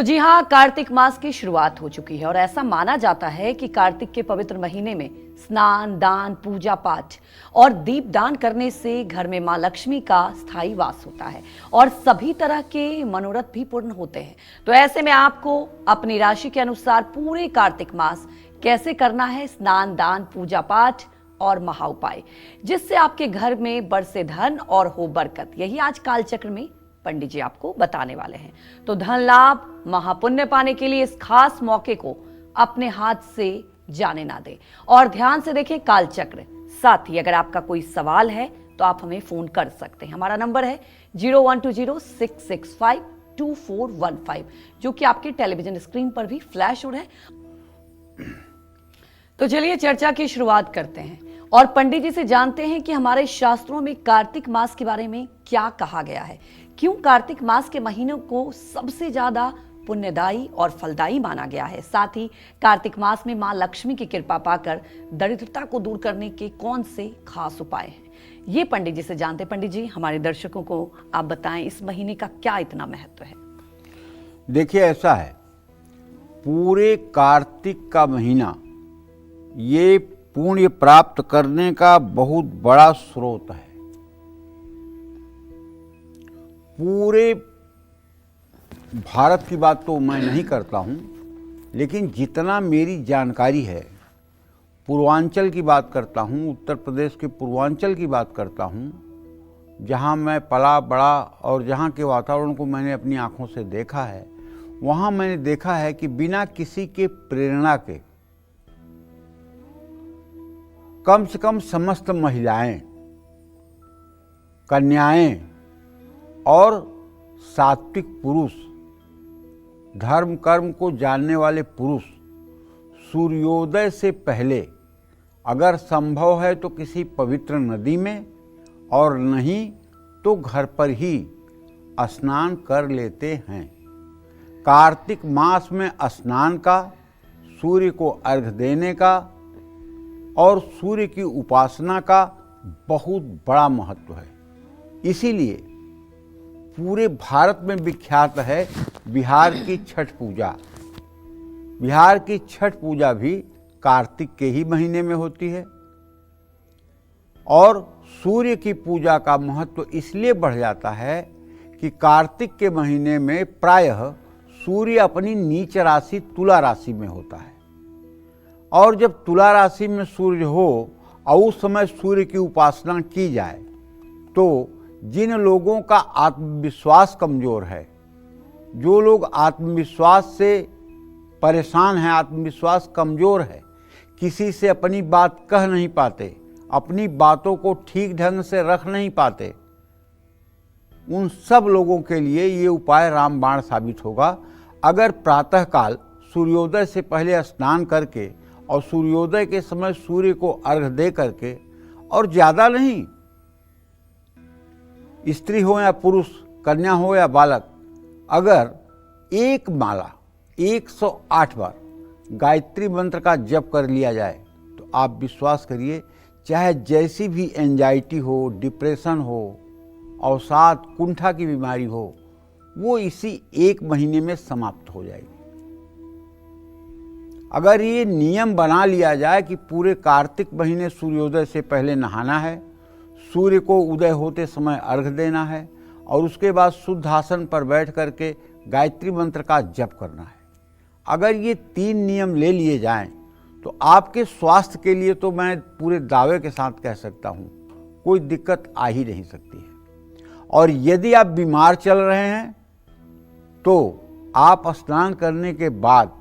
तो जी हाँ, कार्तिक मास की शुरुआत हो चुकी है और ऐसा माना जाता है कि कार्तिक के पवित्र महीने में स्नान, दान, पूजा पाठ और दीप दान करने से घर में मां लक्ष्मी का स्थायी वास होता है और सभी तरह के मनोरथ भी पूर्ण होते हैं। तो ऐसे में आपको अपनी राशि के अनुसार पूरे कार्तिक मास कैसे करना है स्नान, दान, पूजा पाठ और महा उपाय, जिससे आपके घर में बरसे धन और हो बरकत, यही आज कालचक्र में पंडित जी आपको बताने वाले हैं। तो धन लाभ, महापुण्य पाने के लिए इस खास मौके को अपने हाथ से जाने ना दें और ध्यान से देखें कालचक्र। साथ ही अगर आपका कोई सवाल है तो आप हमें फोन कर सकते हैं। हमारा नंबर है 0120-665-2415, जो कि आपके टेलीविजन स्क्रीन पर भी फ्लैश हो रहा है। तो चलिए चर्चा की शुरुआत करते हैं और पंडित जी से जानते हैं कि हमारे शास्त्रों में कार्तिक मास के बारे में क्या कहा गया है, क्यों कार्तिक मास के महीनों को सबसे ज्यादा पुण्यदायी और फलदायी माना गया है। साथ ही कार्तिक मास में मां लक्ष्मी की कृपा पाकर दरिद्रता को दूर करने के कौन से खास उपाय हैं, ये पंडित जी से जानते हैं। पंडित जी, हमारे दर्शकों को आप बताएं इस महीने का क्या इतना महत्व है। देखिए, ऐसा है, पूरे कार्तिक का महीना ये पुण्य प्राप्त करने का बहुत बड़ा स्रोत है। पूरे भारत की बात तो मैं नहीं करता हूँ, लेकिन जितना मेरी जानकारी है, पूर्वांचल की बात करता हूँ, उत्तर प्रदेश के पूर्वांचल की बात करता हूँ, जहाँ मैं पला बड़ा और जहाँ के वातावरण को मैंने अपनी आँखों से देखा है। वहाँ मैंने देखा है कि बिना किसी के प्रेरणा के कम से कम समस्त महिलाएं, कन्याएं और सात्विक पुरुष, धर्म कर्म को जानने वाले पुरुष सूर्योदय से पहले अगर संभव है तो किसी पवित्र नदी में और नहीं तो घर पर ही स्नान कर लेते हैं। कार्तिक मास में स्नान का, सूर्य को अर्घ्य देने का और सूर्य की उपासना का बहुत बड़ा महत्व है। इसीलिए पूरे भारत में विख्यात है बिहार की छठ पूजा। बिहार की छठ पूजा भी कार्तिक के ही महीने में होती है और सूर्य की पूजा का महत्व इसलिए बढ़ जाता है कि कार्तिक के महीने में प्रायः सूर्य अपनी नीच राशि तुला राशि में होता है और जब तुला राशि में सूर्य हो और उस समय सूर्य की उपासना की जाए तो जिन लोगों का आत्मविश्वास कमज़ोर है, जो लोग आत्मविश्वास से परेशान हैं, आत्मविश्वास कमज़ोर है, किसी से अपनी बात कह नहीं पाते, अपनी बातों को ठीक ढंग से रख नहीं पाते, उन सब लोगों के लिए ये उपाय रामबाण साबित होगा। अगर प्रातःकाल सूर्योदय से पहले स्नान करके और सूर्योदय के समय सूर्य को अर्घ्य दे करके, और ज़्यादा नहीं, स्त्री हो या पुरुष, कन्या हो या बालक, अगर एक माला 108 बार गायत्री मंत्र का जप कर लिया जाए तो आप विश्वास करिए, चाहे जैसी भी एंजाइटी हो, डिप्रेशन हो, अवसाद, कुंठा की बीमारी हो, वो इसी एक महीने में समाप्त हो जाएगी। अगर ये नियम बना लिया जाए कि पूरे कार्तिक महीने सूर्योदय से पहले नहाना है, सूर्य को उदय होते समय अर्घ्य देना है और उसके बाद शुद्ध आसन पर बैठ करके गायत्री मंत्र का जप करना है, अगर ये 3 नियम ले लिए जाएं तो आपके स्वास्थ्य के लिए तो मैं पूरे दावे के साथ कह सकता हूँ कोई दिक्कत आ ही नहीं सकती है। और यदि आप बीमार चल रहे हैं तो आप स्नान करने के बाद,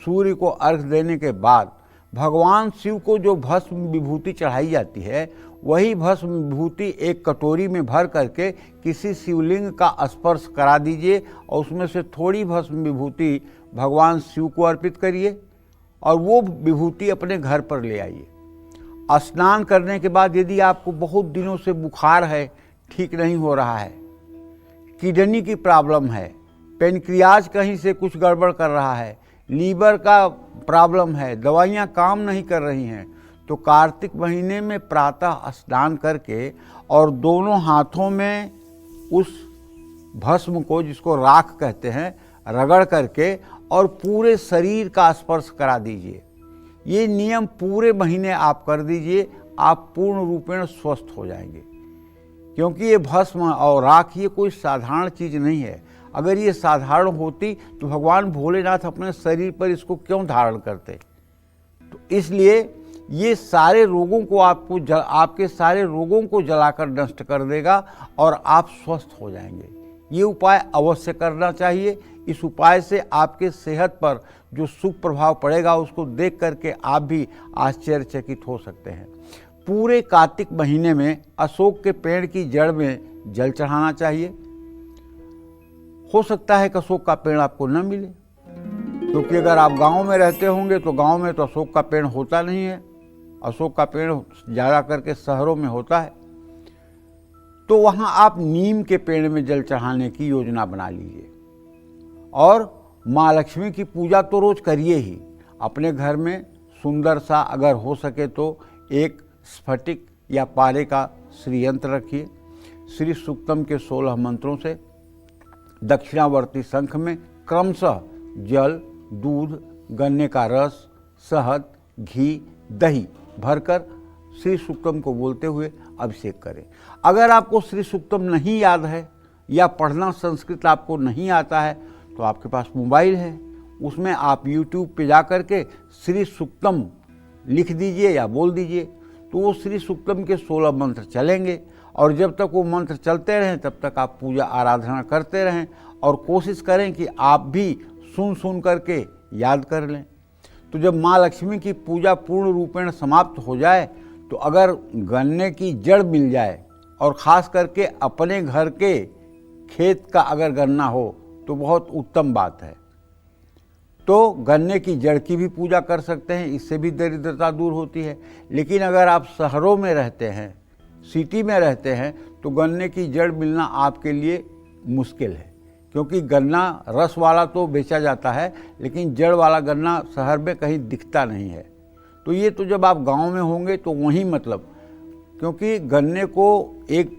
सूर्य को अर्घ्य देने के बाद भगवान शिव को जो भस्म विभूति चढ़ाई जाती है, वही भस्म विभूति एक कटोरी में भर करके किसी शिवलिंग का स्पर्श करा दीजिए और उसमें से थोड़ी भस्म विभूति भगवान शिव को अर्पित करिए और वो विभूति अपने घर पर ले आइए। स्नान करने के बाद यदि आपको बहुत दिनों से बुखार है, ठीक नहीं हो रहा है, किडनी की प्रॉब्लम है, पेनक्रियाज कहीं से कुछ गड़बड़ कर रहा है, लीवर का प्रॉब्लम है, दवाइयाँ काम नहीं कर रही हैं, तो कार्तिक महीने में प्रातः स्नान करके और दोनों हाथों में उस भस्म को, जिसको राख कहते हैं, रगड़ करके और पूरे शरीर का स्पर्श करा दीजिए। ये नियम पूरे महीने आप कर दीजिए, आप पूर्ण रूपेण स्वस्थ हो जाएंगे। क्योंकि ये भस्म और राख ये कोई साधारण चीज नहीं है। अगर ये साधारण होती तो भगवान भोलेनाथ अपने शरीर पर इसको क्यों धारण करते। तो इसलिए ये सारे रोगों को आपके सारे रोगों को जलाकर नष्ट कर देगा और आप स्वस्थ हो जाएंगे। ये उपाय अवश्य करना चाहिए। इस उपाय से आपके सेहत पर जो शुभ प्रभाव पड़ेगा उसको देख करके आप भी आश्चर्यचकित हो सकते हैं। पूरे कार्तिक महीने में अशोक के पेड़ की जड़ में जल चढ़ाना चाहिए। हो सकता है कि अशोक का पेड़ आपको न मिले, क्योंकि अगर आप गांव में रहते होंगे तो गांव में तो अशोक का पेड़ होता नहीं है। अशोक का पेड़ ज़्यादा करके शहरों में होता है। तो वहाँ आप नीम के पेड़ में जल चढ़ाने की योजना बना लीजिए। और माँ लक्ष्मी की पूजा तो रोज करिए ही। अपने घर में सुंदर सा अगर हो सके तो एक स्फटिक या पारे का श्री यंत्र रखिए। श्री सूक्तम के 16 मंत्रों से दक्षिणावर्ती शंख में क्रमशः जल, दूध, गन्ने का रस, शहद, घी, दही भरकर श्री सूक्तम को बोलते हुए अभिषेक करें। अगर आपको श्री सूक्तम नहीं याद है या पढ़ना संस्कृत आपको नहीं आता है तो आपके पास मोबाइल है, उसमें आप YouTube पे जा कर के श्री सूक्तम लिख दीजिए या बोल दीजिए, तो वो श्री सूक्तम के 16 मंत्र चलेंगे। और जब तक वो मंत्र चलते रहें तब तक आप पूजा आराधना करते रहें और कोशिश करें कि आप भी सुन करके याद कर लें। तो जब माँ लक्ष्मी की पूजा पूर्ण रूपेण समाप्त हो जाए तो अगर गन्ने की जड़ मिल जाए और ख़ास करके अपने घर के खेत का अगर गन्ना हो तो बहुत उत्तम बात है। तो गन्ने की जड़ की भी पूजा कर सकते हैं, इससे भी दरिद्रता दूर होती है। लेकिन अगर आप शहरों में रहते हैं, सिटी में रहते हैं, तो गन्ने की जड़ मिलना आपके लिए मुश्किल है, क्योंकि गन्ना रस वाला तो बेचा जाता है लेकिन जड़ वाला गन्ना शहर में कहीं दिखता नहीं है। तो ये तो जब आप गांव में होंगे तो वहीं मतलब, क्योंकि गन्ने को एक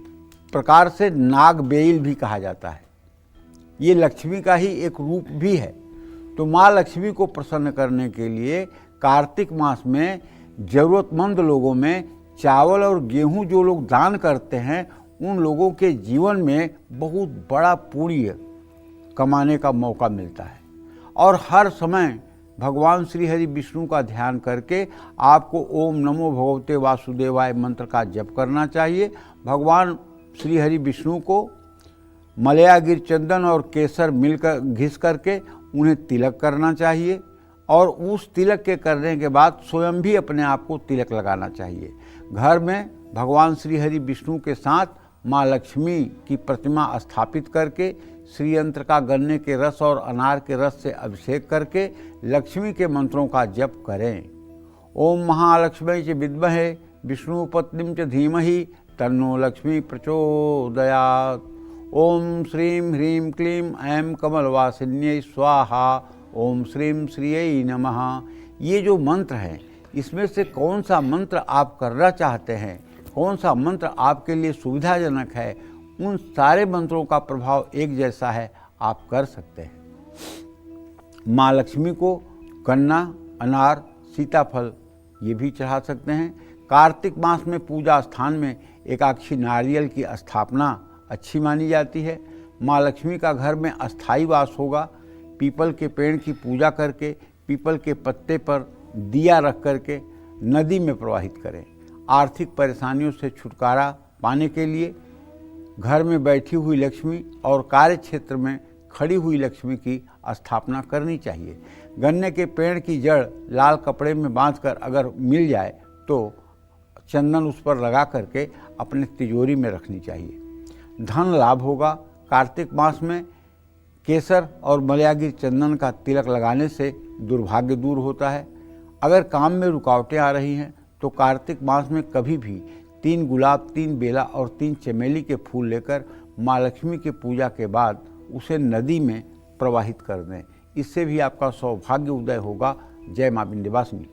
प्रकार से नाग बेल भी कहा जाता है, ये लक्ष्मी का ही एक रूप भी है। तो माँ लक्ष्मी को प्रसन्न करने के लिए कार्तिक मास में ज़रूरतमंद लोगों में चावल और गेहूं जो लोग दान करते हैं उन लोगों के जीवन में बहुत बड़ा पुण्य कमाने का मौका मिलता है। और हर समय भगवान श्री हरि विष्णु का ध्यान करके आपको ओम नमो भगवते वासुदेवाय मंत्र का जप करना चाहिए। भगवान श्री हरि विष्णु को मलया गिर चंदन और केसर मिलकर घिस करके उन्हें तिलक करना चाहिए और उस तिलक के करने के बाद स्वयं भी अपने आप को तिलक लगाना चाहिए। घर में भगवान श्री हरि विष्णु के साथ माँ लक्ष्मी की प्रतिमा स्थापित करके श्री यंत्र का गन्ने के रस और अनार के रस से अभिषेक करके लक्ष्मी के मंत्रों का जप करें। ओम महालक्ष्मी च विद्महे विष्णु पत्नीम च धीमहि तन्नो लक्ष्मी प्रचोदयात्। ओम श्रीं ह्रीं क्लीं ऐं कमलवासिन्यै स्वाहा। ओम श्रीं श्रियै नमः। ये जो मंत्र हैं इसमें से कौन सा मंत्र आप करना चाहते हैं, कौन सा मंत्र आपके लिए सुविधाजनक है, उन सारे मंत्रों का प्रभाव एक जैसा है, आप कर सकते हैं। माँ लक्ष्मी को गन्ना, अनार, सीताफल ये भी चढ़ा सकते हैं। कार्तिक मास में पूजा स्थान में एकाक्षी नारियल की स्थापना अच्छी मानी जाती है। माँ लक्ष्मी का घर में अस्थायी वास होगा। पीपल के पेड़ की पूजा करके पीपल के पत्ते पर दिया रख करके नदी में प्रवाहित करें। आर्थिक परेशानियों से छुटकारा पाने के लिए घर में बैठी हुई लक्ष्मी और कार्य क्षेत्र में खड़ी हुई लक्ष्मी की स्थापना करनी चाहिए। गन्ने के पेड़ की जड़ लाल कपड़े में बांधकर अगर मिल जाए तो चंदन उस पर लगा करके अपने तिजोरी में रखनी चाहिए। धन लाभ होगा। कार्तिक मास में केसर और मलयागिर चंदन का तिलक लगाने से दुर्भाग्य दूर होता है। अगर काम में रुकावटें आ रही हैं तो कार्तिक मास में कभी भी 3 गुलाब, 3 बेला और 3 चमेली के फूल लेकर माँ लक्ष्मी की पूजा के बाद उसे नदी में प्रवाहित कर दें। इससे भी आपका सौभाग्य उदय होगा। जय माँ विंध्यवासिनी।